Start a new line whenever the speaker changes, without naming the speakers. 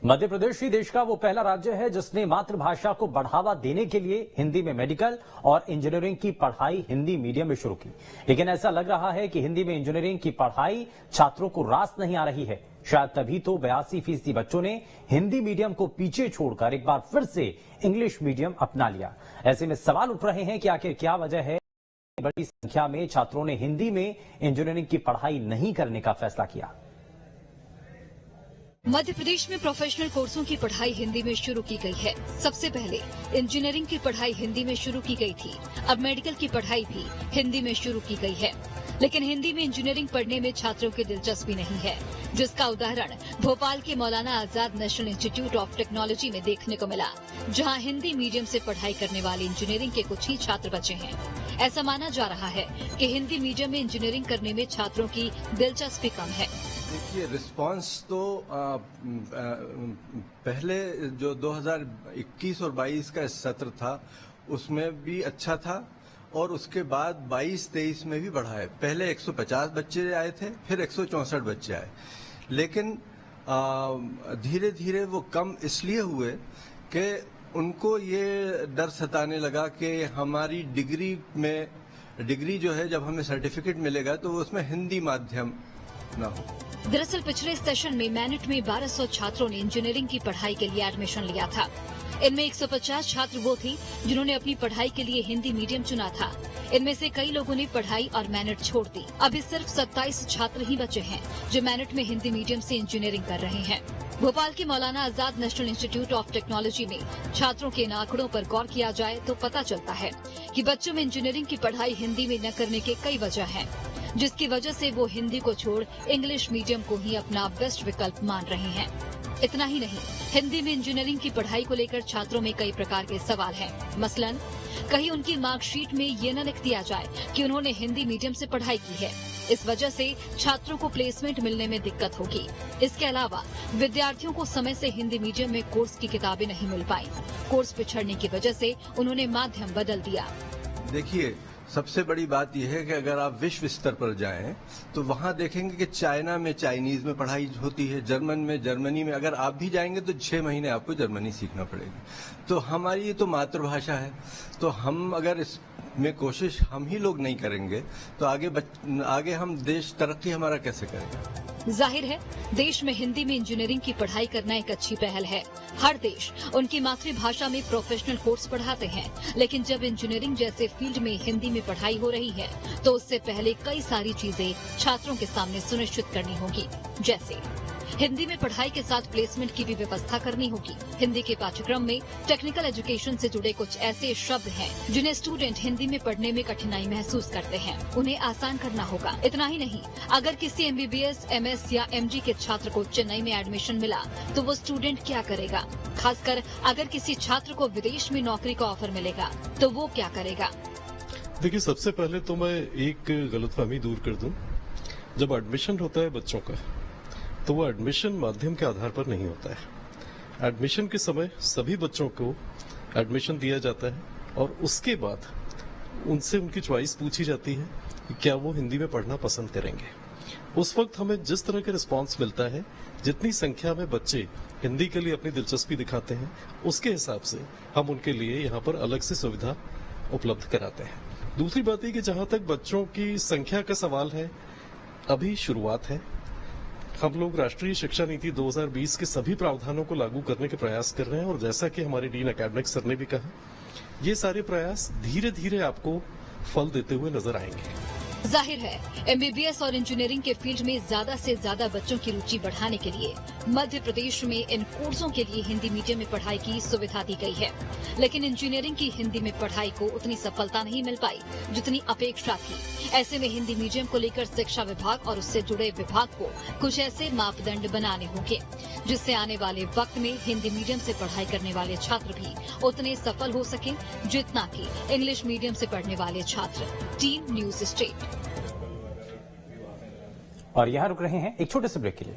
मध्य प्रदेश ही देश का वो पहला राज्य है जिसने मातृभाषा को बढ़ावा देने के लिए हिंदी में मेडिकल और इंजीनियरिंग की पढ़ाई हिंदी मीडियम में शुरू की। लेकिन ऐसा लग रहा है कि हिंदी में इंजीनियरिंग की पढ़ाई छात्रों को रास नहीं आ रही है। शायद तभी तो 82% बच्चों ने हिंदी मीडियम को पीछे छोड़कर एक बार फिर से इंग्लिश मीडियम अपना लिया। ऐसे में सवाल उठ रहे हैं कि आखिर क्या वजह है बड़ी संख्या में छात्रों ने हिंदी में इंजीनियरिंग की पढ़ाई नहीं करने का फैसला किया।
मध्य प्रदेश में प्रोफेशनल कोर्सों की पढ़ाई हिंदी में शुरू की गई है। सबसे पहले इंजीनियरिंग की पढ़ाई हिंदी में शुरू की गई थी। अब मेडिकल की पढ़ाई भी हिंदी में शुरू की गई है। लेकिन हिंदी में इंजीनियरिंग पढ़ने में छात्रों की दिलचस्पी नहीं है, जिसका उदाहरण भोपाल के Maulana Azad national institute of technology में देखने को मिला, जहां हिंदी मीडियम से पढ़ाई करने वाले इंजीनियरिंग के कुछ ही छात्र बचे हैं। ऐसा माना जा रहा है कि हिंदी मीडियम में इंजीनियरिंग करने में छात्रों की दिलचस्पी कम है।
देखिए, रिस्पांस तो पहले जो 2021 और 22 का सत्र था उसमें भी अच्छा था और उसके बाद 22-23 में भी बढ़ा है। पहले 150 बच्चे आए थे, फिर 164 बच्चे आए, लेकिन धीरे धीरे वो कम इसलिए हुए कि उनको ये डर सताने लगा कि हमारी डिग्री जो है, जब हमें सर्टिफिकेट मिलेगा तो उसमें हिंदी माध्यम ना हो।
दरअसल पिछले सेशन में मैनेट में 1200 छात्रों ने इंजीनियरिंग की पढ़ाई के लिए एडमिशन लिया था। इनमें 150 छात्र वो थे जिन्होंने अपनी पढ़ाई के लिए हिंदी मीडियम चुना था। इनमें से कई लोगों ने पढ़ाई और मैनेट छोड़ दी। अभी सिर्फ 27 छात्र ही बचे हैं जो मैनेट में हिंदी मीडियम से इंजीनियरिंग कर रहे हैं। भोपाल के Maulana Azad national institute of technology में छात्रों के इन आंकड़ों पर गौर किया जाए तो पता चलता है कि बच्चों में इंजीनियरिंग की पढ़ाई हिंदी में न करने के कई वजह हैं, जिसकी वजह से वो हिंदी को छोड़ इंग्लिश मीडियम को ही अपना बेस्ट विकल्प मान रहे हैं। इतना ही नहीं, हिंदी में इंजीनियरिंग की पढ़ाई को लेकर छात्रों में कई प्रकार के सवाल हैं। मसलन, कहीं उनकी मार्कशीट में ये न लिख दिया जाए कि उन्होंने हिंदी मीडियम से पढ़ाई की है। इस वजह से छात्रों को प्लेसमेंट मिलने में दिक्कत होगी। इसके अलावा विद्यार्थियों को समय से हिंदी मीडियम में कोर्स की किताबें नहीं मिल पाई। कोर्स पिछड़ने की वजह से उन्होंने माध्यम बदल दिया।
देखिए, सबसे बड़ी बात यह है कि अगर आप विश्व स्तर पर जाएं तो वहां देखेंगे कि चाइना में चाइनीज में पढ़ाई होती है, जर्मन में जर्मनी में। अगर आप भी जाएंगे तो 6 महीने आपको जर्मनी सीखना पड़ेगी। तो हमारी ये तो मातृभाषा है, तो हम अगर इसमें कोशिश हम ही लोग नहीं करेंगे तो आगे हम देश तरक्की हमारा कैसे करेगा।
जाहिर है, देश में हिंदी में इंजीनियरिंग की पढ़ाई करना एक अच्छी पहल है। हर देश उनकी मातृभाषा में प्रोफेशनल कोर्स पढ़ाते हैं, लेकिन जब इंजीनियरिंग जैसे फील्ड में हिंदी में पढ़ाई हो रही है तो उससे पहले कई सारी चीजें छात्रों के सामने सुनिश्चित करनी होगी। जैसे हिंदी में पढ़ाई के साथ प्लेसमेंट की भी व्यवस्था करनी होगी। हिंदी के पाठ्यक्रम में टेक्निकल एजुकेशन से जुड़े कुछ ऐसे शब्द हैं जिन्हें स्टूडेंट हिंदी में पढ़ने में कठिनाई महसूस करते हैं, उन्हें आसान करना होगा। इतना ही नहीं, अगर किसी MBBS, MS या MG के छात्र को चेन्नई में एडमिशन मिला तो वो स्टूडेंट क्या करेगा? खासकर अगर किसी छात्र को विदेश में नौकरी का ऑफर मिलेगा तो वो क्या करेगा?
देखिए, सबसे पहले तो मैं एक गलतफहमी दूर कर दूं। जब एडमिशन होता है बच्चों का तो वो एडमिशन माध्यम के आधार पर नहीं होता है। एडमिशन के समय सभी बच्चों को एडमिशन दिया जाता है और उसके बाद उनसे उनकी चॉइस पूछी जाती है कि क्या वो हिंदी में पढ़ना पसंद करेंगे। उस वक्त हमें जिस तरह के रिस्पांस मिलता है, जितनी संख्या में बच्चे हिंदी के लिए अपनी दिलचस्पी दिखाते हैं, उसके हिसाब से हम उनके लिए यहाँ पर अलग से सुविधा उपलब्ध कराते हैं। दूसरी बात है कि जहां तक बच्चों की संख्या का सवाल है, अभी शुरुआत है। हम लोग राष्ट्रीय शिक्षा नीति 2020 के सभी प्रावधानों को लागू करने के प्रयास कर रहे हैं और जैसा कि हमारे डीन एकेडमिक्स सर ने भी कहा, ये सारे प्रयास धीरे धीरे आपको फल देते हुए नजर आएंगे।
जाहिर है, MBBS और इंजीनियरिंग के फील्ड में ज्यादा से ज्यादा बच्चों की रुचि बढ़ाने के लिए मध्य प्रदेश में इन कोर्सों के लिए हिंदी मीडियम में पढ़ाई की सुविधा दी गई है। लेकिन इंजीनियरिंग की हिंदी में पढ़ाई को उतनी सफलता नहीं मिल पाई जितनी अपेक्षा थी। ऐसे में हिंदी मीडियम को लेकर शिक्षा विभाग और उससे जुड़े विभाग को कुछ ऐसे मापदंड बनाने होंगे जिससे आने वाले वक्त में हिंदी मीडियम से पढ़ाई करने वाले छात्र भी उतने सफल हो सके जितना कि इंग्लिश मीडियम से पढ़ने वाले छात्र। Team news state.
और यहाँ रुक रहे हैं एक छोटे से ब्रेक के लिए।